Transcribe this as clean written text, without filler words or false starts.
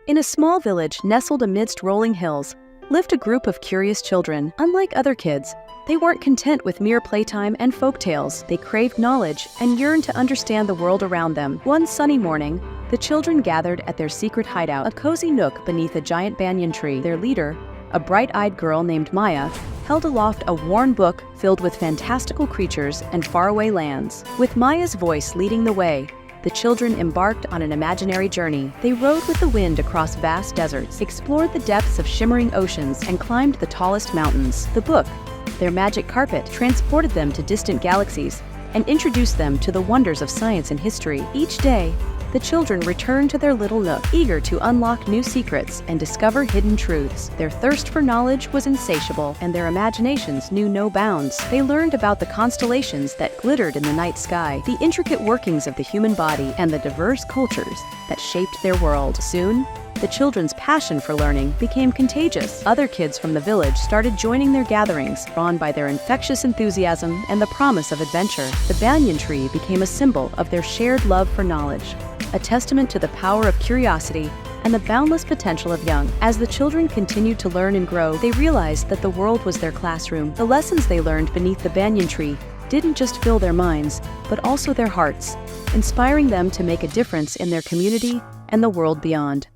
In a small village nestled amidst rolling hills, lived a group of curious children. Unlike other kids, they weren't content with mere playtime and folktales. They craved knowledge and yearned to understand the world around them. One sunny morning, the children gathered at their secret hideout, a cozy nook beneath a giant banyan tree. Their leader, a bright-eyed girl named Maya, held aloft a worn book filled with fantastical creatures and faraway lands. With Maya's voice leading the way, the children embarked on an imaginary journey. They rode with the wind across vast deserts, explored the depths of shimmering oceans, and climbed the tallest mountains. The book, their magic carpet, transported them to distant galaxies and introduced them to the wonders of science and history. Each day, the children returned to their little nook, eager to unlock new secrets and discover hidden truths. Their thirst for knowledge was insatiable, and their imaginations knew no bounds. They learned about the constellations that glittered in the night sky, the intricate workings of the human body, and the diverse cultures that shaped their world. Soon, the children's passion for learning became contagious. Other kids from the village started joining their gatherings, drawn by their infectious enthusiasm and the promise of adventure. The banyan tree became a symbol of their shared love for knowledge, a testament to the power of curiosity and the boundless potential of young. As the children continued to learn and grow, they realized that the world was their classroom. The lessons they learned beneath the banyan tree didn't just fill their minds, but also their hearts, inspiring them to make a difference in their community and the world beyond.